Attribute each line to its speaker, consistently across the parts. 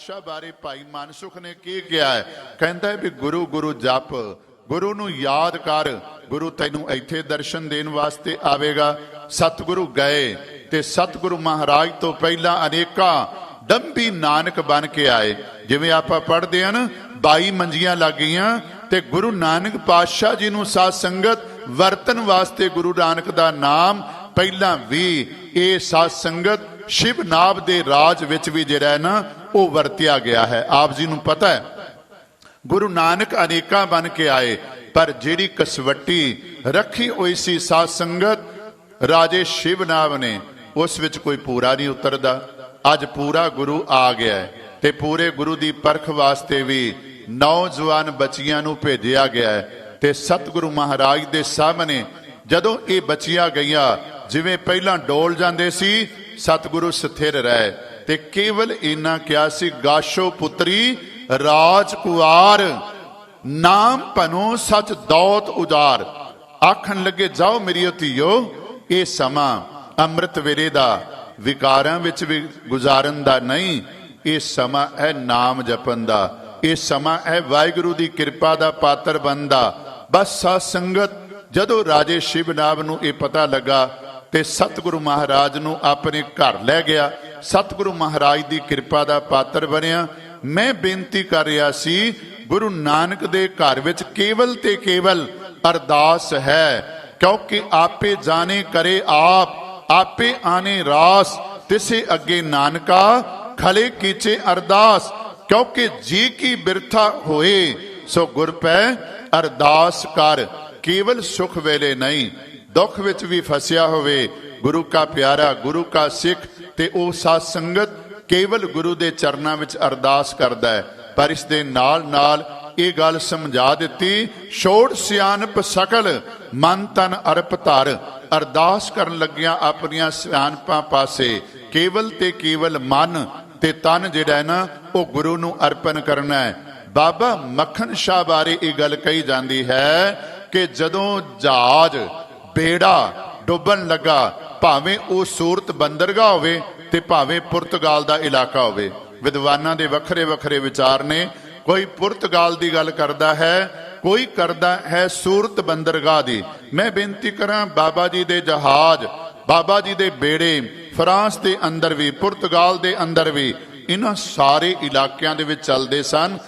Speaker 1: पातशाह बारे भाई मनसुख ने की किया है, कहता है भी गुरु गुरु जप, गुरु नूं याद कर, गुरु तैनूं इत्थे दर्शन देण वास्ते आवेगा। सतगुरु गए ते सतगुरु महाराज तो पहला अनेका डंबी नानक बन के आए। जिवें आपां पढ़दे हन 22 मंजियां लग गईयां ते गुरु नानक पातशाह जी नूं साध संगत वरतन वास्ते गुरु नानक दा नाम पहला भी ये साध संगत शिव नाभ दे राज विच भी जिहड़ा है ना वो वरतिया गया है। आप जी नूं पता है गुरु नानक अनेका बन के आए, पर जिहड़ी कसवट्टी रखी हुई सी साध संगत राजे शिवनाभ ने उस विच कोई पूरा नहीं उतरदा। अज पूरा गुरु आ गया है ते पूरे गुरु दी परख वास्ते भी नौजवान बच्चियां नूं भेजिया गया है। ते सतगुरु महाराज दे सामने जदों ये बच्चियां गईयां, जिवें पहला डोल जांदे सी, सतगुरु स्थिर रहे ते केवल इन्ना क्या सी, गाशो पुत्री राजकुआर नाम पनो सच दौत उजार। आखन लगे जाओ मेरी धीओ, ये समा अमृत वेले दा विकारां विच भी गुजारन दा नहीं, ये समा है नाम जपन दा, ये समा है वाहिगुरु दी कृपा दा पात्र बनदा। बस साध संगत जदों राजे शिवनाभ नूं ये पता लगा ते सतगुरु महाराज नूं अपने घर लै गया। सतगुरु महाराज दी कृपा दा पात्र बनिया। मैं बेनती कर रहा सी, गुरु नानक दे घर विच केवल ते केवल अरदास है, क्योंकि आपे जाने करे आप, आपे आने रास, तिसे अगे नानका खले कीचे अरदास। क्योंकि जी की बिरथा होए सो गुर पै अरदास कर। केवल सुख वेले नहीं, दुख विच भी फसिया होवे, गुरु का प्यारा गुरु का सिख ते ओ साध संगत केवल गुरु दे चरनां विच अरदास करदा है। पर इस दे नाल नाल ये गल समझा दिती, छोड़ सियानप सकल मन तन अर्प धर। अरदास करन लगिया अपनियां सियानपां पासे केवल ते केवल मन ते तन जिहड़ा है ना वो गुरु नूं अर्पण करना है। बाबा मक्खन शाह बारे ये गल कही जाती है कि जदों जहाज बेड़ा डुबन लगा, भावें वो सूरत बंदरगाह होवे ते भावें पुर्तगाल दा इलाका होवे, विद्वानां दे वखरे वखरे विचार ने। कोई पुर्तगाल दी गल करदा है, कोई करदा है सूरत बंदरगाह दी। मैं बेनती करां, बाबा जी दे जहाज, बाबा जी दे बेड़े फ्रांस दे अंदर भी, पुर्तगाल दे अंदर भी, इन्हां सारे इलाकियां दे विच चलदे सन।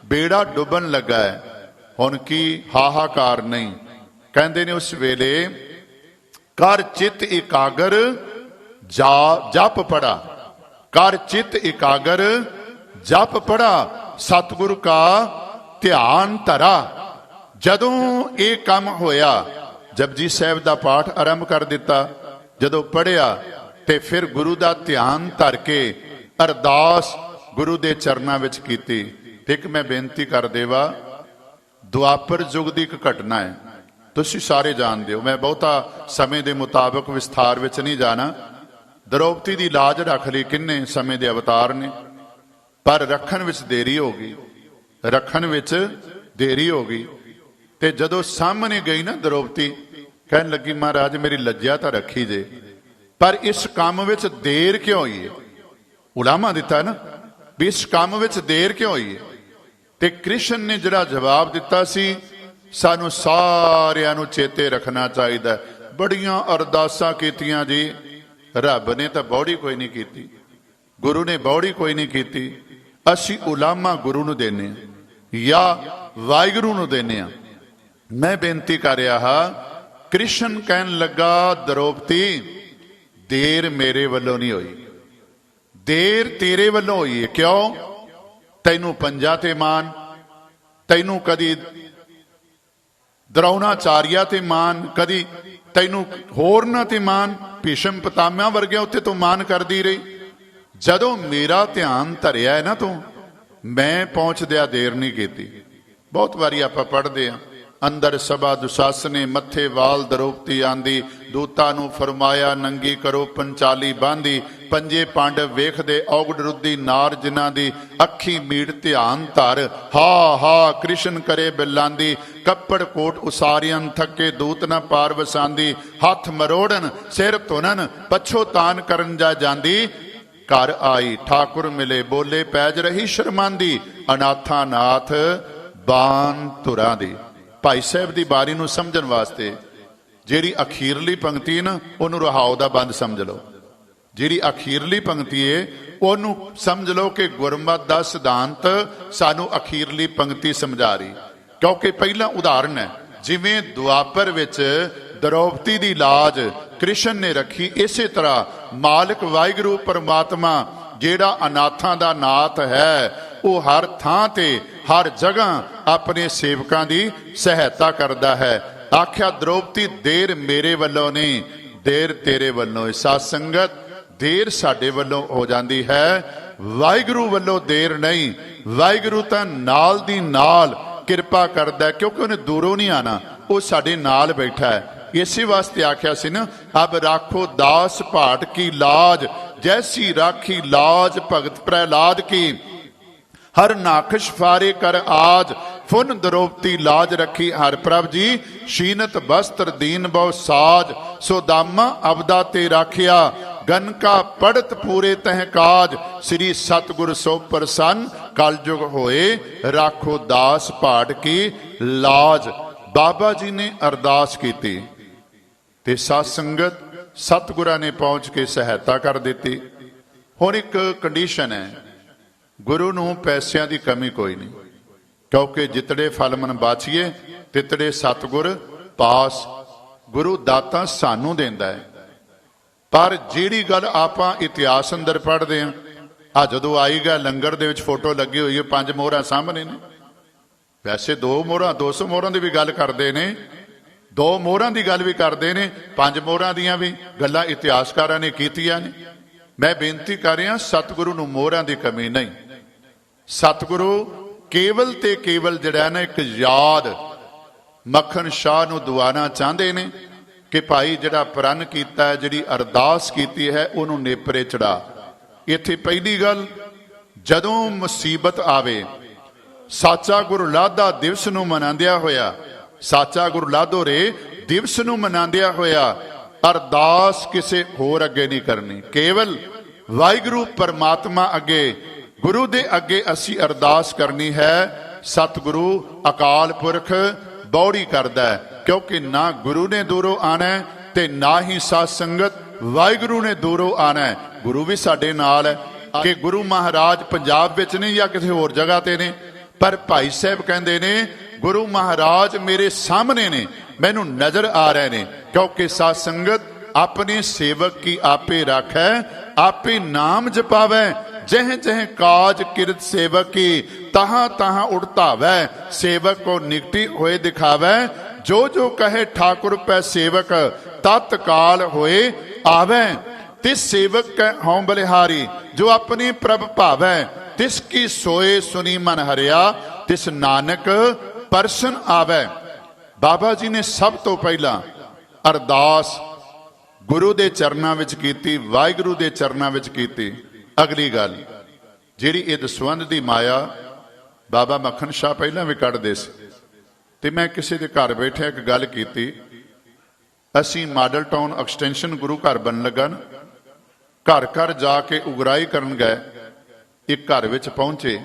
Speaker 1: बेड़ा डुबन लगा है, हुण की हाहाकार नहीं। कहंदे ने उस वेले कर चित एकागर जा जप पड़ा, कर चित एकागर जप पड़ा, सतगुरु का ध्यान धरा। जदों ये काम होया, जपजी साहिब दा पाठ आरंभ कर दिता, जदों पढ़िया ते फिर गुरु दा ध्यान धर के अरदास गुरु दे चरनां विच कीती। एक मैं बेनती कर देवा, दुआपर युग दी एक घटना है, तुसीं सारे जानदे हो, मैं बहुता समय दे मुताबिक विस्तार विच नहीं जाना। द्रौपदी दी लाज रख ली किन्ने समय दे अवतार ने, पर रखन विच देरी हो गई, रखन विच देरी हो गई। ते जदों सामने गई ना द्रौपदी, कहन लगी महाराज मेरी लज्जा तां रखी जे, पर इस काम विच देर क्यों हुई है? उलामा दिता ना भी इस काम विच देर क्यों हुई है? ते कृष्ण ने जिहड़ा जवाब दिता सी, सानू सारियां नू चेते रखना चाहिए। बड़ियां अरदासां कीतियां जी, रब ने तां बौड़ी कोई नहीं कीती, गुरु ने बौड़ी कोई नहीं कीती। असी उलामा गुरु नू देने या वाहिगुरू नू देने। मैं बेनती कर रहा, कृष्ण कहन लगा द्रौपदी देर मेरे वल्लों नहीं हुई, देर तेरे वल्लों हुई है। क्यों? तैनू पंजा ते मान, तैनू कदी द्रोणाचार्या ते मान, कदी तैनू होरना ते मान, भीष्म पितामह वर्गे उत्ते तो मान करदी रही। जदों मेरा ध्यान धरिया है ना तू, मैं पहुंचदिया देर नहीं कीती। बहुत बारी आपां पढ़दे हां, अंदर सभा दुशासने मथे वाल द्रौपदी आंदी, दूतां नू फरमाया नंगी करो पंचाली बांधी, पंजे पांडव वेखदे औगड़ रुद्धी नार जिन्हां दी, अखी मीड़ ध्यान धर, हा हा कृष्ण करे बिलांदी, कपड़ कोट उसारियन थके दूत न पार वसांदी, हाथ मरोड़न सिर धुनन पछो तान करन जा जांदी। घर आई ठाकुर मिले बोले पैज रही शर्मांदी अनाथा नाथ बान तुरा दी। भाई साहब की बारी नूं समझण वास्ते जिहड़ी अखीरली पंक्ति ना उहनूं रहाओ दा बंद समझ लो। जिहड़ी अखीरली पंक्ति है उहनूं समझ लो कि गुरमत दा सिद्धांत सानूं अखीरली पंक्ति समझा रही, क्योंकि पहला उदाहरण है जिवें दुआपर विच द्रौपदी दी लाज कृष्ण ने रखी, इसे तरह मालिक वाहिगुरू परमात्मा जेड़ा अनाथां दा नाथ है वो हर थां ते हर जगह अपने सेवकां दी सहायता करदा है। आख्या द्रौपदी देर मेरे वल्लों नहीं देर तेरे वल्लों। साध संगत देर साडे वल्लों हो जाती है, वाहिगुरू वल्लों देर नहीं। वाहिगुरू तां नाल दी नाल किरपा करदा है, क्योंकि उन्हें दूरों नहीं आना, वो साडे नाल बैठा है। इसी वास्ते आख्या सी ना, अब राखो दास भाट की लाज जैसी राखी लाज भगत प्रहलाद की। हर नाखश फारे कर आज फुन द्रौपदी लाज रखी हर प्रभ जी शीनत वस्त्र दीन बहु साज। सो दामा अबदा ते राखिया गन का पढ़त पूरे तह काज। श्री सतगुर सो प्रसन्न कलयुग होए राखो दास भाट की लाज। बाबा जी ने अरदास की ते साध संगत सतगुरां ने पहुंच के सहायता कर दी। हुण एक कंडीशन है, गुरु नूं पैसिਆਂ ਦੀ कमी कोई नहीं, क्योंकि जितने फल मन बाछिए तितड़े सतगुर पास। गुरु दाता सानू देंदा है, पर जिहड़ी गल आपां इतिहास अंदर पढ़दे हां, आ जदों आई गया लंगर दे विच फोटो लगी हुई है, 5 मोहरां सामने ने। वैसे 2 मोहरां 200 मोहरां दी भी गल करदे ने, 2 मोहरां दी गल भी करदे ने, 5 मोहरां दियां भी गल्लां इतिहासकारां ने कीतियां ने। मैं बेनती कर रहा सतगुरु नूं मोहरां दी कमी नहीं। सतगुरु केवल ते केवल जिहड़ा ना एक याद मक्खन शाह नूं दुआना चाहते ने कि भाई जिहड़ा प्रण कीता है, जिहड़ी अरदास कीती है, उहनूं नेपरे चढ़ा। इत्थे पहली गल, जदों मुसीबत आवे साचा गुरु लाधा दिवस नूं मनांदिया होया, साचा गुरु लाधो रे दिवस नूं मनांदिया होया अरदास किसे होर अगे नहीं करनी, केवल वाहिगुरू परमात्मा अगे गुरु दे अगे असी अरदास करनी है। सतगुरु अकाल पुरख बौड़ी करदा है, क्योंकि ना गुरु ने दूरों आना है ते ना ही साध संगत वाहिगुरू ने दूरों आना है। गुरु भी साडे नाल है कि गुरु महाराज पंजाब विच नहीं या किसी होर जगह ते ने, पर भाई साहब कहंदे ने गुरु महाराज मेरे सामने ने, मैनू नजर आ रहे ने। क्योंकि साध संगत अपने सेवक की आपे राखै आपे नाम जपावै, जह जह काज किरत सेवक की तहां तहां उड़तावै। सेवक को निकटी होए दिखावै, जो जो कहे ठाकुर पै सेवक तत्काल होए आवै। तिस सेवक कै हों बलिहारी जो अपनी प्रभ भावै, तिसकी सोए सुनी मन हरिया तिस नानक परसन आवे। बाबा जी ने सब तो पहला अरदास गुरु दे चरनां विच कीती, वाहिगुरू दे चरनां विच कीती। अगली गल जिहड़ी ये दसवंध दी माया बाबा मक्खन शाह पहलां भी कढ़दे सी, ते मैं किसी दे घर बैठे एक गल कीती। असीं मॉडल टाउन एक्सटेंशन गुरु घर बन लगा ना, घर घर जाके उगराई करन गए। एक घर विच पहुंचे,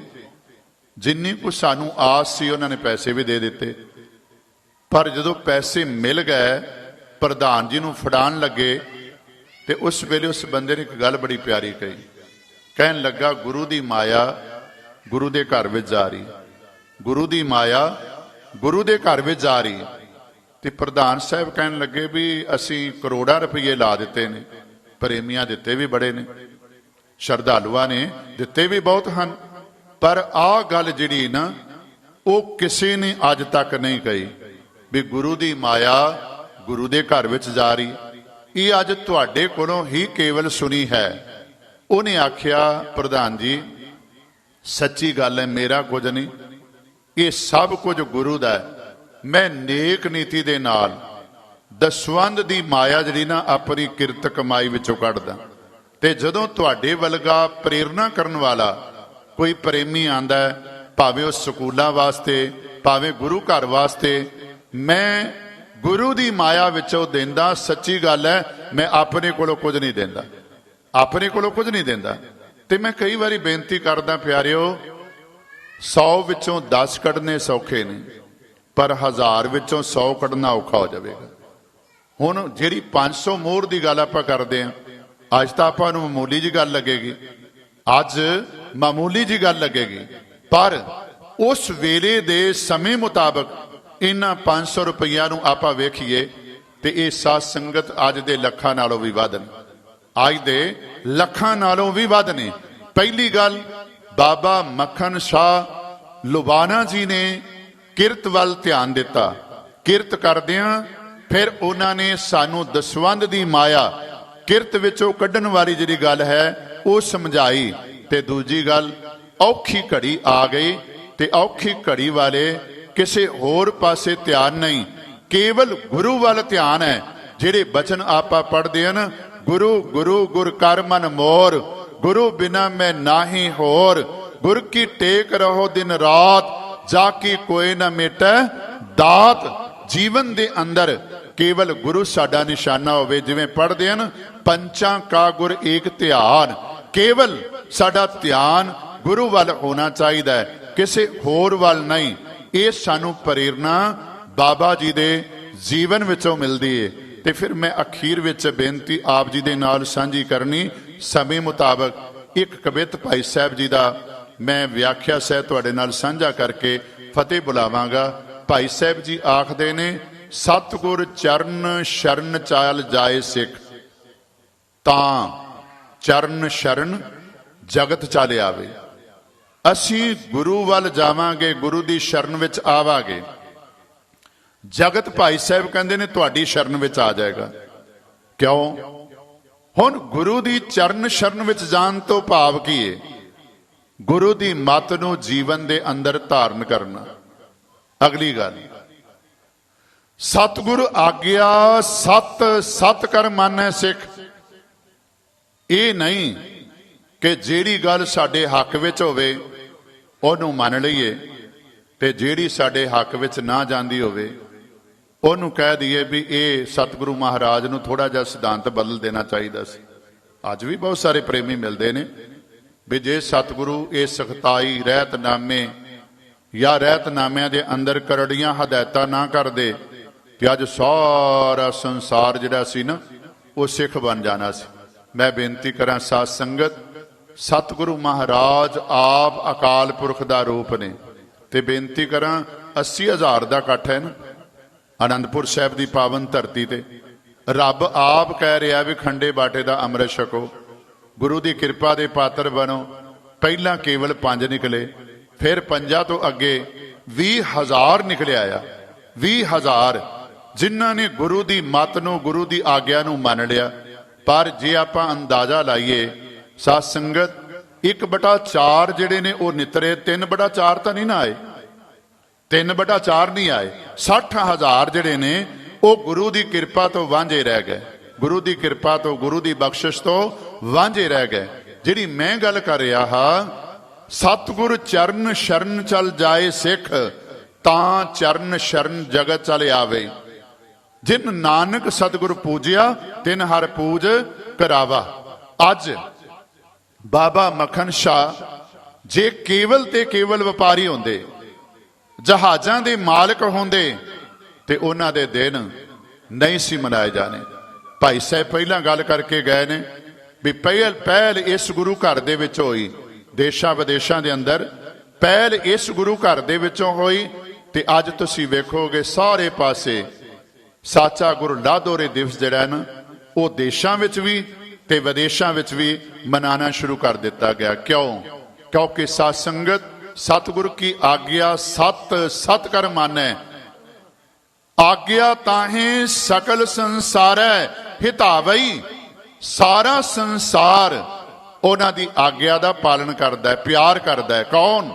Speaker 1: जिन्नी कुछ सानू आस सी उन्होंने पैसे भी दे दिते, पर जदों पैसे मिल गए प्रधान जी नूं फड़ाण लगे ते उस वेले उस बंदे ने एक गल बड़ी प्यारी कही। कहन लगा गुरु दी माया गुरु दे घर विच जा रही, गुरु दी माया गुरु दे घर विच जा रही। ते प्रधान साहब कहन लगे भी असीं करोड़ां रुपये ला दिते ने, प्रेमियां दिते भी बड़े ने, श्रद्धालुआं ने दिते भी बहुत हैं, पर आ गल जिहड़ी ना वो किसी ने अज तक नहीं कही भी गुरु दी माया गुरु दे घर विच जा रही। ये अज तुहाडे कोलों ही केवल सुनी है। उन्हें आख्या प्रधान जी सच्ची गल है, मेरा कुछ नहीं, ये सब कुछ गुरु दा है। मैं नेक नीति दे नाल दसवंध दी माया जिहड़ी ना अपनी किरत कमाई विचों कढदा, ते जदों तुहाडे वलगा प्रेरणा करन वाला कोई प्रेमी आंदा है, भावें उस स्कूलों वास्ते भावें गुरु घर वास्ते, मैं गुरु दी माया विचों देंदा। सच्ची गल है, मैं अपने कोलों कुछ नहीं देंदा, ਆਪਣੇ ਕੋਲੋਂ ਕੁਝ ਨਹੀਂ ਦਿੰਦਾ। ਤੇ ਮੈਂ ਕਈ ਵਾਰੀ ਬੇਨਤੀ ਕਰਦਾ, ਪਿਆਰਿਓ, 100 ਵਿੱਚੋਂ 10 ਕੱਢਨੇ ਸੌਖੇ ਨੇ, ਪਰ 1000 ਵਿੱਚੋਂ 100 ਕੱਢਣਾ ਔਖਾ ਹੋ ਜਾਵੇਗਾ। ਹੁਣ ਜਿਹੜੀ 500 ਮੋਹਰ ਦੀ ਗੱਲ ਆਪਾਂ ਕਰਦੇ ਹਾਂ, ਅੱਜ ਤਾਂ ਆਪਾਂ ਨੂੰ ਮਾਮੂਲੀ ਜੀ ਗੱਲ ਲੱਗੇਗੀ, ਅੱਜ ਮਾਮੂਲੀ ਜੀ ਗੱਲ ਲੱਗੇਗੀ, ਪਰ ਉਸ ਵੇਲੇ ਦੇ ਸਮੇਂ ਮੁਤਾਬਕ ਇਹਨਾਂ 500 ਰੁਪਈਆ ਨੂੰ ਆਪਾਂ ਵੇਖੀਏ ਤੇ ਇਹ ਸਾਧ ਸੰਗਤ ਅੱਜ ਦੇ ਲੱਖਾਂ ਨਾਲੋਂ ਵੀ ਵੱਧ ਨੇ, ਅੱਜ ਦੇ ਲੱਖਾਂ ਨਾਲੋਂ ਵੀ ਵੱਧ ਨੇ। ਪਹਿਲੀ ਗੱਲ, ਬਾਬਾ ਮੱਖਣ ਸ਼ਾਹ ਲੁਬਾਣਾ ਜੀ ਨੇ ਕਿਰਤ ਵੱਲ ਧਿਆਨ ਦਿੱਤਾ। ਕਿਰਤ ਕਰਦਿਆਂ ਫਿਰ ਉਹਨਾਂ ਨੇ ਸਾਨੂੰ ਦਸਵੰਧ ਦੀ ਮਾਇਆ ਕਿਰਤ ਵਿੱਚੋਂ ਕੱਢਣ ਵਾਲੀ ਜਿਹੜੀ ਗੱਲ ਹੈ ਉਹ ਸਮਝਾਈ। ਤੇ ਦੂਜੀ ਗੱਲ, ਔਖੀ ਘੜੀ ਆ ਗਈ ਤੇ ਔਖੀ ਘੜੀ ਵਾਲੇ ਕਿਸੇ ਹੋਰ ਪਾਸੇ ਧਿਆਨ ਨਹੀਂ, ਕੇਵਲ ਗੁਰੂ ਵੱਲ ਧਿਆਨ ਹੈ। ਜਿਹੜੇ ਬਚਨ ਆਪਾਂ ਪੜ੍ਹਦੇ ਹਨ, ਗੁਰੂ ਗੁਰੂ ਗੁਰ ਕਰ ਮਨ ਮੋਰ, ਗੁਰੂ ਬਿਨਾ ਮੈਂ ਨਾਹੀ ਹੋਰ, ਗੁਰ ਕੀ ਟੇਕ ਰਹੋ ਦਿਨ ਰਾਤ, ਜਾ ਕੀ ਕੋਈ ਨਾ ਮੇਟੈ ਦਾਤ। ਜੀਵਨ ਦੇ ਅੰਦਰ ਕੇਵਲ ਗੁਰੂ ਸਾਡਾ ਨਿਸ਼ਾਨਾ ਹੋਵੇ। ਜਿਵੇਂ ਪੜ੍ਹਦੇ ਹਨ, ਪੰਚਾਂ ਕਾ ਗੁਰ ਏਕ ਧਿਆਨ, ਕੇਵਲ ਸਾਡਾ ਧਿਆਨ ਗੁਰੂ ਵੱਲ ਹੋਣਾ ਚਾਹੀਦਾ ਹੈ, ਕਿਸੇ ਹੋਰ ਵੱਲ ਨਹੀਂ। ਇਹ ਸਾਨੂੰ ਪ੍ਰੇਰਨਾ ਬਾਬਾ ਜੀ ਦੇ ਜੀਵਨ ਵਿੱਚੋਂ ਮਿਲਦੀ ਹੈ। ਤੇ ਫਿਰ ਮੈਂ ਅਖੀਰ ਵਿੱਚ ਬੇਨਤੀ ਆਪ ਜੀ ਦੇ ਨਾਲ ਸਾਂਝੀ ਕਰਨੀ, ਸਮੇਂ ਮੁਤਾਬਕ ਇੱਕ ਕਵਿਤ ਭਾਈ ਸਾਹਿਬ ਜੀ ਦਾ ਮੈਂ ਵਿਆਖਿਆ ਸਹਿ ਤੁਹਾਡੇ ਨਾਲ ਸਾਂਝਾ ਕਰਕੇ ਫਤਿਹ ਬੁਲਾਵਾਂਗਾ। ਭਾਈ ਸਾਹਿਬ ਜੀ ਆਖਦੇ ਨੇ, ਸਤਿਗੁਰ ਚਰਨ ਸ਼ਰਨ ਚਾਲ ਜਾਏ ਸਿੱਖ, ਤਾਂ ਚਰਨ ਸ਼ਰਨ ਜਗਤ ਚੱਲ ਆਵੇ। ਅਸੀਂ ਗੁਰੂ ਵੱਲ ਜਾਵਾਂਗੇ, ਗੁਰੂ ਦੀ ਸ਼ਰਨ ਵਿੱਚ ਆਵਾਂਗੇ, ਜਗਤ ਭਾਈ ਸਾਹਿਬ ਕਹਿੰਦੇ ਨੇ ਤੁਹਾਡੀ ਸ਼ਰਨ ਵਿੱਚ ਆ ਜਾਏਗਾ। ਕਿਉਂ? ਹੁਣ ਗੁਰੂ ਦੀ ਚਰਨ ਸ਼ਰਨ ਵਿੱਚ ਜਾਣ ਤੋਂ ਭਾਵ ਕੀ ਹੈ? ਗੁਰੂ ਦੀ ਮੱਤ ਨੂੰ ਜੀਵਨ ਦੇ ਅੰਦਰ ਧਾਰਨ ਕਰਨਾ। ਅਗਲੀ ਗੱਲ, ਸਤਿਗੁਰ ਆਗਿਆ ਸਤ ਸਤ ਕਰ ਮੰਨੈ ਸਿੱਖ। ਇਹ ਨਹੀਂ ਕਿ ਜਿਹੜੀ ਗੱਲ ਸਾਡੇ ਹੱਕ ਵਿੱਚ ਹੋਵੇ ਉਹਨੂੰ ਮੰਨ ਲਈਏ ਤੇ ਜਿਹੜੀ ਸਾਡੇ ਹੱਕ ਵਿੱਚ ਨਾ ਜਾਂਦੀ ਹੋਵੇ ਉਹਨੂੰ ਕਹਿ ਦਈਏ ਵੀ ਇਹ ਸਤਿਗੁਰੂ ਮਹਾਰਾਜ ਨੂੰ ਥੋੜਾ ਜਿਹਾ ਸਿਧਾਂਤ ਬਦਲ ਦੇਣਾ ਚਾਹੀਦਾ ਸੀ। ਅੱਜ ਵੀ ਬਹੁਤ ਸਾਰੇ ਪ੍ਰੇਮੀ ਮਿਲਦੇ ਨੇ ਵੀ ਜੇ ਸਤਿਗੁਰੂ ਇਹ ਸਖਤਾਈ ਰਹਿਤਨਾਮੇ ਜਾਂ ਰਹਿਤਨਾਮਿਆਂ ਦੇ ਅੰਦਰ ਕਰੜੀਆਂ ਹਦਾਇਤਾਂ ਨਾ ਕਰਦੇ ਤੇ ਅੱਜ ਸਾਰਾ ਸੰਸਾਰ ਜਿਹੜਾ ਸੀ ਨਾ ਉਹ ਸਿੱਖ ਬਣ ਜਾਣਾ ਸੀ। ਮੈਂ ਬੇਨਤੀ ਕਰਾਂ ਸਾਧ ਸੰਗਤ, ਸਤਿਗੁਰੂ ਮਹਾਰਾਜ ਆਪ ਅਕਾਲ ਪੁਰਖ ਦਾ ਰੂਪ ਨੇ। ਤੇ ਬੇਨਤੀ ਕਰਾਂ, 80,000 ਦਾ ਇਕੱਠ ਹੈ ਨਾ ਆਨੰਦਪੁਰ ਸਾਹਿਬ ਦੀ ਪਾਵਨ ਧਰਤੀ ਤੇ। ਰੱਬ ਆਪ ਕਹਿ ਰਿਹਾ ਵੀ ਖੰਡੇ ਬਾਟੇ ਦਾ ਅੰਮ੍ਰਿਤ ਛਕੋ, ਗੁਰੂ ਦੀ ਕਿਰਪਾ ਦੇ ਪਾਤਰ ਬਣੋ। ਪਹਿਲਾਂ ਕੇਵਲ 5 ਨਿਕਲੇ, ਫਿਰ 5 ਤੋਂ ਅੱਗੇ 20,000 ਨਿਕਲਿਆ ਆ। 20,000 ਜਿਨ੍ਹਾਂ ਨੇ ਗੁਰੂ ਦੀ ਮੱਤ ਨੂੰ, ਗੁਰੂ ਦੀ ਆਗਿਆ ਨੂੰ ਮੰਨ ਲਿਆ। ਪਰ ਜੇ ਆਪਾਂ ਅੰਦਾਜ਼ਾ ਲਾਈਏ ਸਾਧ ਸੰਗਤ, 1/4 ਜਿਹੜੇ ਨੇ ਉਹ ਨਿਤਰੇ, 3/4 ਤਾਂ ਨਹੀਂ ਨਾ ਆਏ, 3/4 ਨਹੀਂ ਆਏ। 60,000 ਜਿਹੜੇ ਨੇ ਉਹ ਗੁਰੂ ਦੀ ਕਿਰਪਾ ਤੋਂ ਵਾਂਝੇ ਰਹਿ ਗਏ, ਗੁਰੂ ਦੀ ਕਿਰਪਾ ਤੋਂ, ਗੁਰੂ ਦੀ ਬਖਸ਼ਿਸ਼ ਤੋਂ ਵਾਂਝੇ ਰਹਿ ਗਏ। ਜਿਹੜੀ ਮੈਂ ਗੱਲ ਕਰ ਰਿਹਾ ਹਾਂ, ਸਤਿਗੁਰ ਚਰਨ ਸ਼ਰਨ ਚਲ ਜਾਏ ਸਿੱਖ, ਤਾਂ ਚਰਨ ਸ਼ਰਨ ਜਗਤ ਚਲ ਆਵੇ। ਜਿਨ ਨਾਨਕ ਸਤਿਗੁਰ ਪੂਜਿਆ ਤਿਨ ਹਰ ਪੂਜ ਕਰਾਵਾ। ਅੱਜ ਬਾਬਾ ਮੱਖਣ ਸ਼ਾਹ ਜੇ ਕੇਵਲ ਤੇ ਕੇਵਲ ਵਪਾਰੀ ਹੁੰਦੇ, ਜਹਾਜ਼ਾਂ ਦੇ ਮਾਲਕ ਹੁੰਦੇ, ਤੇ ਉਹਨਾਂ ਦੇ ਦਿਨ ਨਹੀਂ ਸੀ ਮਨਾਏ ਜਾਣੇ। ਭਾਈ ਸਾਹਿਬ ਪਹਿਲਾਂ ਗੱਲ ਕਰਕੇ ਗਏ ਨੇ ਵੀ ਪਹਿਲ ਇਸ ਗੁਰੂ ਘਰ ਦੇ ਵਿੱਚ ਹੋਈ, ਦੇਸ਼ਾਂ ਵਿਦੇਸ਼ਾਂ ਦੇ ਅੰਦਰ ਪਹਿਲ ਇਸ ਗੁਰੂ ਘਰ ਦੇ ਵਿੱਚੋਂ ਹੋਈ। ਤੇ ਅੱਜ ਤੁਸੀਂ ਵੇਖੋਗੇ ਸਾਰੇ ਪਾਸੇ ਸਾਚਾ ਗੁਰੂ ਲਾਧੋਰੇ ਦਿਵਸ ਜਿਹੜਾ ਨਾ ਉਹ ਦੇਸ਼ਾਂ ਵਿੱਚ ਵੀ ਤੇ ਵਿਦੇਸ਼ਾਂ ਵਿੱਚ ਵੀ ਮਨਾਉਣਾ ਸ਼ੁਰੂ ਕਰ ਦਿੱਤਾ ਗਿਆ। ਕਿਉਂ? ਕਿਉਂਕਿ ਸਾਧ ਸੰਗਤ, ਸਤਿਗੁਰ ਕੀ ਆਗਿਆ ਸਤ ਸਤ ਕਰ ਮਾਨੈ, ਆਗਿਆ ਤਾਹੇ ਸਕਲ ਸੰਸਾਰੈ ਹਿਤਾਵਈ। ਸਾਰਾ ਸੰਸਾਰ ਉਹਨਾਂ ਦੀ ਆਗਿਆ ਦਾ ਪਾਲਣ ਕਰਦਾ ਹੈ, ਪਿਆਰ ਕਰਦਾ ਹੈ। ਕੌਣ?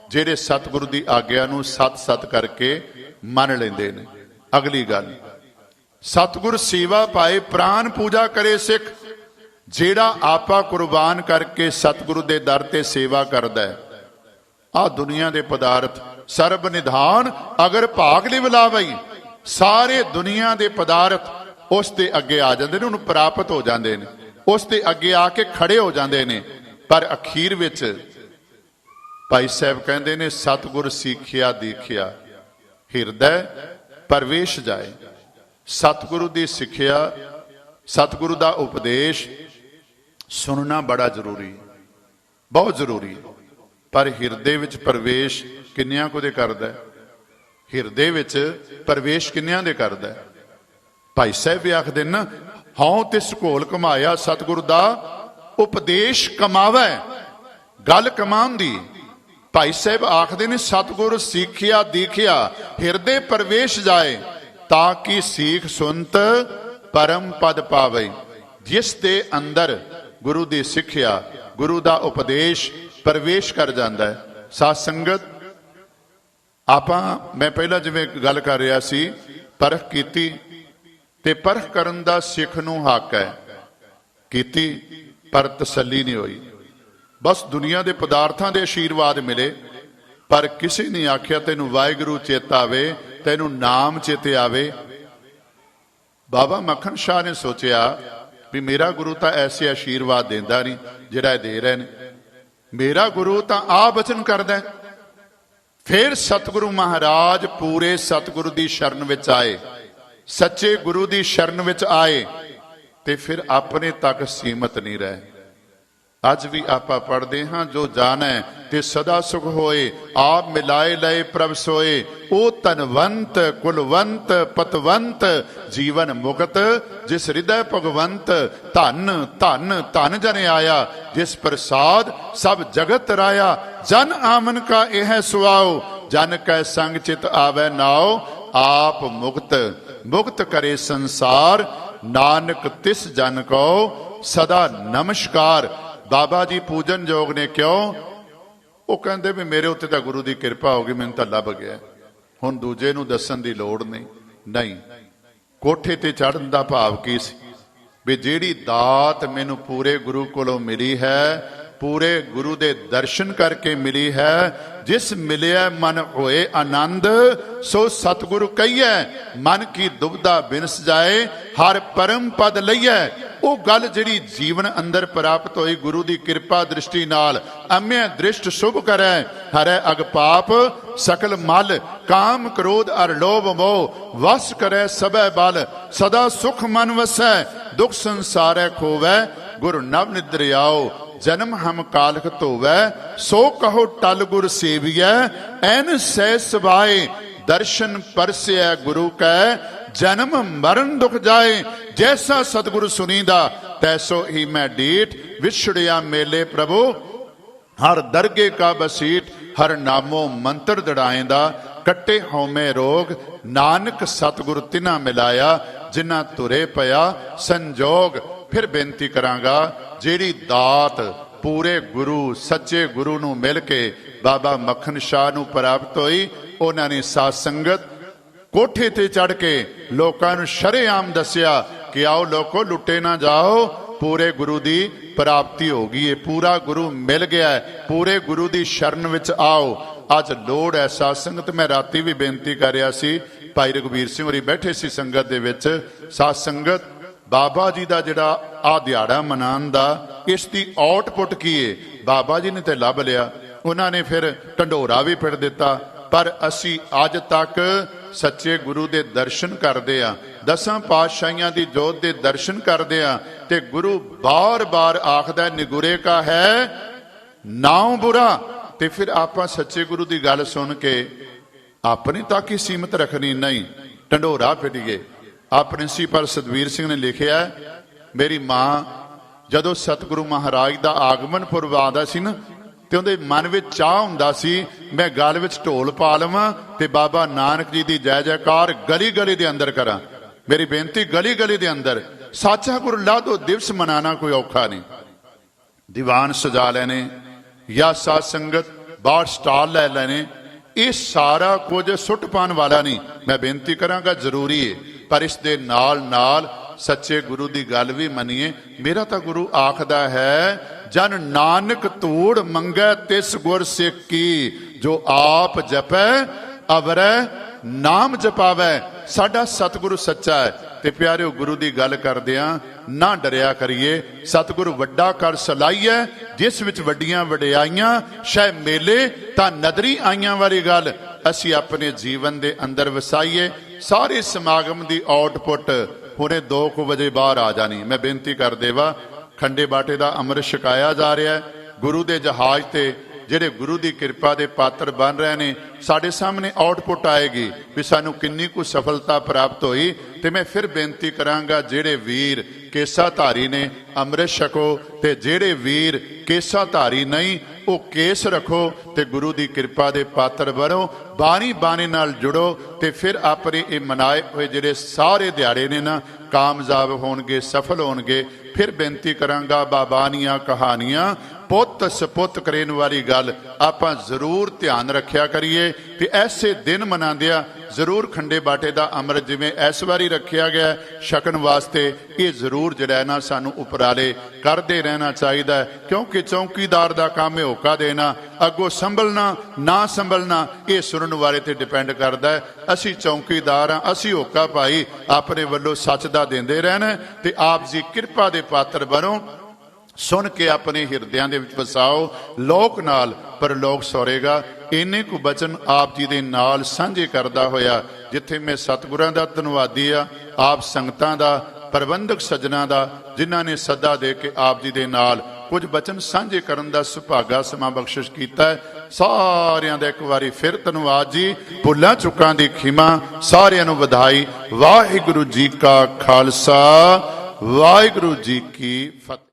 Speaker 1: ਜਿਹੜੇ ਸਤਿਗੁਰੂ ਦੀ ਆਗਿਆ ਨੂੰ ਸਤ ਸਤ ਕਰਕੇ ਮੰਨ ਲੈਂਦੇ ਨੇ। ਅਗਲੀ ਗੱਲ, ਸਤਿਗੁਰ ਸੇਵਾ ਪਾਏ ਪ੍ਰਾਨ ਪੂਜਾ ਕਰੇ ਸਿੱਖ। ਜਿਹੜਾ ਆਪਾ ਕੁਰਬਾਨ ਕਰਕੇ ਸਤਿਗੁਰੂ ਦੇ ਦਰ ਤੇ ਸੇਵਾ ਕਰਦਾ ਹੈ, ਆ ਦੁਨੀਆ ਦੇ ਪਦਾਰਥ ਸਰਬ ਨਿਧਾਨ ਅਗਰ ਭਾਗ ਲਿਵਲਾਵਈ, ਸਾਰੇ ਦੁਨੀਆ ਦੇ ਪਦਾਰਥ ਉਸ ਦੇ ਅੱਗੇ ਆ ਜਾਂਦੇ ਨੇ, ਉਹਨੂੰ ਪ੍ਰਾਪਤ ਹੋ ਜਾਂਦੇ ਨੇ। ਉਸ ਦੇ ਅੱਗੇ ਆ ਕੇ ਖੜੇ ਹੋ ਜਾਂਦੇ ਨੇ। ਪਰ ਅਖੀਰ ਵਿੱਚ ਭਾਈ ਸਾਹਿਬ ਕਹਿੰਦੇ ਨੇ, ਸਤਿਗੁਰ ਸਿੱਖਿਆ ਦੀਖਿਆ ਹਿਰਦੈ ਪਰਵੇਸ਼ ਜਾਏ। ਸਤਿਗੁਰੂ ਦੀ ਸਿੱਖਿਆ, ਸਤਿਗੁਰੂ ਦਾ ਉਪਦੇਸ਼ ਸੁਣਨਾ ਬੜਾ ਜ਼ਰੂਰੀ, ਬਹੁਤ ਜ਼ਰੂਰੀ। ਪਰ ਹਿਰਦੇ ਵਿੱਚ ਪ੍ਰਵੇਸ਼ ਕਿੰਨਿਆਂ ਕੋ ਦੇ ਕਰਦਾ? ਹਿਰਦੇ ਵਿੱਚ ਪ੍ਰਵੇਸ਼ ਕਿੰਨਿਆਂ ਦੇ ਕਰਦਾ? ਭਾਈ ਸਾਹਿਬ ਵੀ ਆਖਦੇ ਨਾ, ਹਉ ਤਿਸ ਘੋਲ ਕਮਾਇਆ ਸਤਿਗੁਰੂ ਦਾ ਉਪਦੇਸ਼ ਕਮਾਵੈ। ਗੱਲ ਕਮਾਉਣ ਦੀ। ਭਾਈ ਸਾਹਿਬ ਆਖਦੇ ਨੇ, ਸਤਿਗੁਰ ਸਿੱਖਿਆ ਦੀਖਿਆ ਹਿਰਦੇ ਪ੍ਰਵੇਸ਼ ਜਾਏ, ਤਾਂ ਕਿ ਸੀਖ ਸੁਨਤ ਪਰਮ ਪਦ ਪਾਵੇ। ਜਿਸ ਦੇ ਅੰਦਰ ਗੁਰੂ ਦੀ ਸਿੱਖਿਆ, ਗੁਰੂ ਦਾ ਉਪਦੇਸ਼ ਪ੍ਰਵੇਸ਼ ਕਰ ਜਾਂਦਾ ਹੈ। ਸਾਧ ਸੰਗਤ, ਮੈਂ ਪਹਿਲਾਂ ਜਿਵੇਂ ਗੱਲ ਕਰ ਰਿਹਾ ਸੀ, ਪਰਖ ਕੀਤੀ ਤੇ ਪਰਖ ਕਰਨ ਦਾ ਸਿੱਖ ਨੂੰ ਹੱਕ ਹੈ। ਕੀਤੀ ਪਰ ਤਸੱਲੀ ਨਹੀਂ ਹੋਈ। ਬਸ ਦੁਨੀਆ ਦੇ ਪਦਾਰਥਾਂ ਦੇ ਆਸ਼ੀਰਵਾਦ ਮਿਲੇ, ਪਰ ਕਿਸੇ ਨੇ ਆਖਿਆ ਤੈਨੂੰ ਵਾਹਿਗੁਰੂ ਚੇਤਾ ਆਵੇ, ਤੈਨੂੰ ਨਾਮ ਚੇਤੇ ਆਵੇ। ਬਾਬਾ ਮੱਖਣ ਸ਼ਾਹ ਨੇ ਸੋਚਿਆ ਵੀ ਮੇਰਾ ਗੁਰੂ ਤਾਂ ਐਸੇ ਆਸ਼ੀਰਵਾਦ ਦਿੰਦਾ ਨਹੀਂ ਜਿਹੜਾ ਇਹ ਦੇ ਰਹੇ ਨੇ, ਮੇਰਾ ਗੁਰੂ ਤਾਂ ਆ ਬਚਨ ਕਰਦਾ। ਫਿਰ ਸਤਿਗੁਰੂ ਮਹਾਰਾਜ ਪੂਰੇ ਸਤਿਗੁਰੂ ਦੀ ਸ਼ਰਨ ਵਿੱਚ ਆਏ, ਸੱਚੇ ਗੁਰੂ ਦੀ ਸ਼ਰਨ ਵਿੱਚ ਆਏ, ਤੇ ਫਿਰ ਆਪਣੇ ਤੱਕ ਸੀਮਤ ਨਹੀਂ ਰਹੇ। ਅੱਜ ਵੀ ਆਪਾਂ ਪੜ੍ਹਦੇ ਹਾਂ, ਜੋ ਜਾਣੈ ਤੇ ਸਦਾ ਸੁਖ ਹੋਏ, ਆਪ ਮਿਲਾਏ ਲਏ ਪ੍ਰਭ ਸੋਏ। ਉਹ ਧਨਵੰਤ ਕੁਲਵੰਤ ਪਤਵੰਤ ਜੀਵਨ ਮੁਕਤ, ਜਿਸ ਹਿਰਦੈ ਭਗਵੰਤ। ਧਨ ਧਨ ਧਨ ਜਨ ਆਇਆ, ਜਿਸ ਪ੍ਰਸਾਦ ਸਭ ਜਗਤ ਰਾਇਆ। ਜਨ ਆਮਨ ਕਾ ਇਹ ਸੁਆਓ, ਜਨ ਕੈ ਸੰਗ ਚਿਤ ਆਵੈ ਨਾਉ। ਆਪ ਮੁਕਤ ਮੁਕਤ ਕਰੇ ਸੰਸਾਰ, ਨਾਨਕ ਤਿਸ ਜਨ ਕੋ ਸਦਾ ਨਮਸਕਾਰ। ਬਾਬਾ ਜੀ ਪੂਜਨ ਯੋਗ ਨੇ। ਕਿਉਂ? ਉਹ ਕਹਿੰਦੇ ਵੀ ਮੇਰੇ ਉੱਤੇ ਤਾਂ ਗੁਰੂ ਦੀ ਕਿਰਪਾ ਹੋ ਗਈ, ਮੈਨੂੰ ਤਾਂ ਲੱਭ ਗਿਆ, ਹੁਣ ਦੂਜੇ ਨੂੰ ਦੱਸਣ ਦੀ ਲੋੜ ਨਹੀਂ। ਕੋਠੇ ਤੇ ਚੜ੍ਹਨ ਦਾ ਭਾਵ ਕੀ ਸੀ? ਵੀ ਜਿਹੜੀ ਦਾਤ ਮੈਨੂੰ ਪੂਰੇ ਗੁਰੂ ਕੋਲੋਂ ਮਿਲੀ ਹੈ, ਪੂਰੇ ਗੁਰੂ ਦੇ ਦਰਸ਼ਨ ਕਰਕੇ ਮਿਲੀ ਹੈ, ਜਿਸ ਮਿਲਿਆ ਮਨ ਹੋਏ ਆਨੰਦ, ਸੋ ਸਤਿਗੁਰੂ ਕਹੀਐ। ਮਨ ਕੀ ਦੁਬਦਾ ਬਿਨਸ ਜਾਏ, ਹਰ ਪਰਮ ਪਦ ਲਈਐ। ਉਹ ਗੱਲ ਜਿਹੜੀ ਜੀਵਨ ਅੰਦਰ ਪ੍ਰਾਪਤ ਹੋਈ ਗੁਰੂ ਦੀ ਕਿਰਪਾ ਦ੍ਰਿਸ਼ਟੀ ਨਾਲ। ਅਮਿਆ ਦ੍ਰਿਸ਼ਟ ਸ਼ੁਭ ਕਰੈ, ਹਰੈ ਅਗ ਪਾਪ ਸਕਲ ਮਲ। ਕਾਮ ਕ੍ਰੋਧ ਅਰ ਲੋਭ ਮੋਹ, ਵਸ ਕਰੈ ਸਭੈ ਬਲ। ਸਦਾ ਸੁਖ ਮਨ ਵਸੈ, ਦੁਖ ਸੰਸਾਰੈ ਖੋਵੈ। ਗੁਰ ਨਵ ਨਿਦਰਿਆਓ, ਜਨਮ ਹਮ ਕਾਲਖ ਧੋਵੈ। ਸੋ ਕਹੋ ਟਲ ਗੁਰ ਸੇਵੀਐ, ਐਨ ਸਹਿ ਸਬਾਏ। ਦਰਸ਼ਨ ਪਰਸਿਐ ਗੁਰੂ ਕੈ, ਜਨਮ ਮਰਨ ਦੁਖ ਜਾਏ। ਜੈਸਾ ਸਤਿਗੁਰ ਸੁਨੀਦਾ, ਤੈਸੋ ਹੀ ਮੈਂ ਡੀਠ। ਵਿਛੜਿਆ ਮੇਲੇ ਪ੍ਰਭੂ, ਹਰ ਦਰਗੇ ਕਾ ਬਸੀਠ। ਹਰ ਨਾਮੋ ਮੰਤਰ ਦੜਾਏਂਦਾ, ਕੱਟੇ ਹਉਮੈ ਰੋਗ। ਨਾਨਕ ਸਤਿਗੁਰ ਤਿਨਾ ਮਿਲਾਇਆ, ਜਿਨ੍ਹਾਂ ਤੁਰੇ ਪਿਆ ਸੰਜੋਗ। ਫਿਰ ਬੇਨਤੀ ਕਰਾਂਗਾ, ਜਿਹੜੀ ਦਾਤ ਪੂਰੇ ਗੁਰੂ ਸੱਚੇ ਗੁਰੂ ਨੂੰ ਮਿਲ ਕੇ ਬਾਬਾ ਮੱਖਣ ਸ਼ਾਹ ਨੂੰ ਪ੍ਰਾਪਤ ਹੋਈ, ਉਹਨਾਂ ਨੇ ਸਾਧ ਸੰਗਤ ਕੋਠੇ ਤੇ ਚੜ੍ਹ ਕੇ ਲੋਕਾਂ ਨੂੰ ਸ਼ਰੇਆਮ ਦੱਸਿਆ ਕਿ ਆਓ ਲੋਕੋ, ਲੁੱਟੇ ਨਾ ਜਾਓ, ਪੂਰੇ ਗੁਰੂ ਦੀ ਪ੍ਰਾਪਤੀ ਹੋ ਗਈ ਹੈ, ਪੂਰਾ ਗੁਰੂ ਮਿਲ ਗਿਆ ਹੈ, ਪੂਰੇ ਗੁਰੂ ਦੀ ਸ਼ਰਨ ਵਿੱਚ ਆਓ। ਅੱਜ ਲੋੜ ਹੈ ਸਾਧ ਸੰਗਤ। ਮੈਂ ਰਾਤੀ ਵੀ ਬੇਨਤੀ ਕਰ ਰਿਹਾ ਸੀ, ਭਾਈ ਰਘਬੀਰ ਸਿੰਘ ਹੋਰੀ ਬੈਠੇ ਸੀ ਸੰਗਤ ਦੇ ਵਿੱਚ। ਸਾਧ ਸੰਗਤ, ਬਾਬਾ ਜੀ ਦਾ ਜਿਹੜਾ ਆ ਦਿਹਾੜਾ ਮਨਾਉਣ ਦਾ, ਇਸ ਦੀ ਆਊਟਪੁੱਟ ਕੀ ਹੈ? ਬਾਬਾ ਜੀ ਨੇ ਤੇ ਲੱਭ ਲਿਆ, ਉਹਨਾਂ ਨੇ ਫਿਰ ਢੰਡੋਰਾ ਵੀ ਪਿੜ ਦਿੱਤਾ, ਪਰ ਅਸੀਂ ਅੱਜ ਤੱਕ ਸੱਚੇ ਗੁਰੂ ਦੇ ਦਰਸ਼ਨ ਕਰਦੇ ਆ, ਦਸਾਂ ਪਾਤਸ਼ਾਹੀਆਂ ਦੀ ਜੋਤ ਦੇ ਦਰਸ਼ਨ ਕਰਦੇ ਆ। ਤੇ ਗੁਰੂ ਬਾਰ-ਬਾਰ ਆਖਦਾ, ਨਿਗੁਰੇ ਕਾ ਹੈ ਨਾਉ ਬੁਰਾ। ਤੇ ਫਿਰ ਆਪਾਂ ਸੱਚੇ ਗੁਰੂ ਦੀ ਗੱਲ ਸੁਣ ਕੇ ਆਪਣੇ ਤੱਕ ਹੀ ਸੀਮਤ ਰੱਖਣੀ ਨਹੀਂ, ਢੰਡੋਰਾ ਪਿੜੀਏ। ਆ ਪ੍ਰਿੰਸੀਪਲ ਸਤਵੀਰ ਸਿੰਘ ਨੇ ਲਿਖਿਆ, ਮੇਰੀ ਮਾਂ ਜਦੋਂ ਸਤਿਗੁਰੂ ਮਹਾਰਾਜ ਦਾ ਆਗਮਨ ਪੁਰਬ ਆਉਂਦਾ ਸੀ ਨਾ, ਤੇ ਉਹਦੇ ਮਨ ਵਿੱਚ ਚਾਹ ਹੁੰਦਾ ਸੀ, ਮੈਂ ਗਲ ਵਿੱਚ ਢੋਲ ਪਾ ਲਵਾਂ ਤੇ ਬਾਬਾ ਨਾਨਕ ਜੀ ਦੀ ਜੈ ਜੈਕਾਰ ਗਲੀ ਗਲੀ ਦੇ ਅੰਦਰ ਕਰਾਂ। ਮੇਰੀ ਬੇਨਤੀ, ਗਲੀ ਗਲੀ ਦੇ ਅੰਦਰ ਸਾਚਾ ਗੁਰੂ ਲਾਧੋ ਦਿਵਸ ਮਨਾਣਾ ਕੋਈ ਔਖਾ ਨਹੀਂ। ਦੀਵਾਨ ਸਜਾ ਲੈਣੇ ਜਾਂ ਸਾਧ ਸੰਗਤ ਬਾਹਰ ਸਟਾਲ ਲੈ ਲੈਣੇ, ਇਹ ਸਾਰਾ ਕੁਝ ਸੁੱਟ ਪਾਉਣ ਵਾਲਾ ਨਹੀਂ। ਮੈਂ ਬੇਨਤੀ ਕਰਾਂਗਾ, ਜ਼ਰੂਰੀ ਹੈ, ਪਰ ਇਸ ਦੇ ਨਾਲ ਨਾਲ ਸੱਚੇ ਗੁਰੂ ਦੀ ਗੱਲ ਵੀ ਮੰਨੀਏ। ਮੇਰਾ ਤਾਂ ਗੁਰੂ ਆਖਦਾ ਹੈ, ਜਨ ਨਾਨਕ ਧੂੜ ਮੰਗੈ ਤਿਸ ਗੁਰ ਸਿੱਖ ਕੀ। ਜੋ ਆਪ ਜਪੈ ਅਵਰੈ ਨਾਮ ਜਪਾਵੈ। ਸਾਡਾ ਸਤਿਗੁਰੂ ਸੱਚਾ ਹੈ। ਤੇ ਪਿਆਰਿਓ, ਗੁਰੂ ਦੀ ਗੱਲ ਕਰਦਿਆਂ ਨਾ ਡਰਿਆ ਕਰੀਏ। ਸਤਿਗੁਰੂ ਵੱਡਾ ਕਰ ਸਲਾਈਐ ਜਿਸ ਵਿੱਚ ਵੱਡੀਆਂ ਵਡਿਆਈਆਂ, ਸ਼ਾਇ ਮੇਲੇ ਤਾਂ ਨਦਰੀ ਆਈਆਂ ਵਾਲੀ ਗੱਲ ਅਸੀਂ ਆਪਣੇ ਜੀਵਨ ਦੇ ਅੰਦਰ ਵਸਾਈਏ। ਸਾਰੇ ਸਮਾਗਮ ਦੀ ਆਊਟਪੁੱਟ ਹੁਣੇ 2 ਵਜੇ ਬਾਹਰ ਆ ਜਾਣੀ। ਮੈਂ ਬੇਨਤੀ ਕਰ ਦੇਵਾ, ਖੰਡੇ ਬਾਟੇ ਦਾ ਅੰਮ੍ਰਿਤ ਛਕਾਇਆ ਜਾ ਰਿਹਾ ਹੈ। ਗੁਰੂ ਦੇ ਜਹਾਜ਼ ਤੇ ਜਿਹੜੇ ਗੁਰੂ ਦੀ ਕਿਰਪਾ ਦੇ ਪਾਤਰ ਬਣ ਰਹੇ ਨੇ, ਸਾਡੇ ਸਾਹਮਣੇ ਆਊਟਪੁੱਟ ਆਏਗੀ ਵੀ ਸਾਨੂੰ ਕਿੰਨੀ ਕੁ ਸਫਲਤਾ ਪ੍ਰਾਪਤ ਹੋਈ। ਤੇ ਮੈਂ ਫਿਰ ਬੇਨਤੀ ਕਰਾਂਗਾ, ਜਿਹੜੇ ਵੀਰ ਕੇਸਾਧਾਰੀ ਨੇ ਅੰਮ੍ਰਿਤ ਛਕੋ, ਤੇ ਜਿਹੜੇ ਵੀਰ ਕੇਸਾਧਾਰੀ ਨਹੀਂ ਉਹ ਕੇਸ ਰੱਖੋ ਤੇ ਗੁਰੂ ਦੀ ਕਿਰਪਾ ਦੇ ਪਾਤਰ ਬਣੋ। ਬਾਣੀ ਨਾਲ ਜੁੜੋ ਤੇ ਫਿਰ ਆਪਣੇ ਇਹ ਮਨਾਏ ਹੋਏ ਜਿਹੜੇ ਸਾਰੇ ਦਿਹਾੜੇ ਨੇ ਨਾ ਕਾਮਯਾਬ ਹੋਣਗੇ, ਸਫਲ ਹੋਣਗੇ। ਫਿਰ ਬੇਨਤੀ ਕਰਾਂਗਾ, ਬਾਬਾਨੀਆਂ ਕਹਾਣੀਆਂ ਪੁੱਤ ਸਪੁੱਤ ਕਰਨ ਵਾਲੀ ਗੱਲ ਆਪਾਂ ਜ਼ਰੂਰ ਧਿਆਨ ਰੱਖਿਆ ਕਰੀਏ। ਤੇ ਐਸੇ ਦਿਨ ਮਨਾਉਂਦਿਆਂ ਜ਼ਰੂਰ ਖੰਡੇ ਬਾਟੇ ਦਾ ਅੰਮ੍ਰਿਤ ਜਿਵੇਂ ਇਸ ਵਾਰੀ ਰੱਖਿਆ ਗਿਆ ਛਕਣ ਵਾਸਤੇ, ਇਹ ਜ਼ਰੂਰ ਜਿਹੜਾ ਨਾ ਸਾਨੂੰ ਉਪਰਾਲੇ ਕਰਦੇ ਰਹਿਣਾ ਚਾਹੀਦਾ, ਕਿਉਂਕਿ ਚੌਕੀਦਾਰ ਦਾ ਕੰਮ ਹੈ ਹੋਕਾ ਦੇਣਾ, ਅੱਗੋਂ ਸੰਭਲਣਾ ਨਾ ਸੰਭਲਣਾ ਇਹ ਸੁਣਨ ਵਾਲੇ ਤੇ ਡਿਪੈਂਡ ਕਰਦਾ ਹੈ। ਅਸੀਂ ਚੌਕੀਦਾਰ ਹਾਂ, ਅਸੀਂ ਹੋਕਾ ਭਾਈ ਆਪਣੇ ਵੱਲੋਂ ਸੱਚ ਦਾ ਦਿੰਦੇ ਰਹਿਣਾ। ਤੇ ਆਪ ਜੀ ਕਿਰਪਾ ਦੇ ਪਾਤਰ ਬਣੋ, ਸੁਣ ਕੇ ਆਪਣੇ ਹਿਰਦਿਆਂ ਦੇ ਵਿੱਚ ਵਸਾਓ। ਲੋਕ ਨਾਲ ਪਰਲੋਕ ਸੌਰੇਗਾ। ਇੰਨੇ ਕੁ ਬਚਨ ਆਪ ਜੀ ਦੇ ਨਾਲ ਸਾਂਝੇ ਕਰਦਾ ਹੋਇਆ, ਜਿੱਥੇ ਮੈਂ ਸਤਿਗੁਰਾਂ ਦਾ ਧੰਨਵਾਦੀ ਆ, ਆਪ ਸੰਗਤਾਂ ਦਾ, ਪ੍ਰਬੰਧਕ ਸੱਜਣਾ ਦਾ, ਜਿਨ੍ਹਾਂ ਨੇ ਸੱਦਾ ਦੇ ਕੇ ਆਪ ਜੀ ਦੇ ਨਾਲ ਕੁਝ ਬਚਨ ਸਾਂਝੇ ਕਰਨ ਦਾ ਸੁਭਾਗਾ ਸਮਾਂ ਬਖਸ਼ਿਸ਼ ਕੀਤਾ ਹੈ। ਸਾਰਿਆਂ ਦਾ ਇੱਕ ਵਾਰੀ ਫਿਰ ਧੰਨਵਾਦ ਜੀ। ਭੁੱਲਾਂ ਚੁੱਕਾਂ ਦੀ ਖਿਮਾ, ਸਾਰਿਆਂ ਨੂੰ ਵਧਾਈ। ਵਾਹਿਗੁਰੂ ਜੀ ਕਾ ਖਾਲਸਾ, ਵਾਹਿਗੁਰੂ ਜੀ ਕੀ ਫਤਿਹ।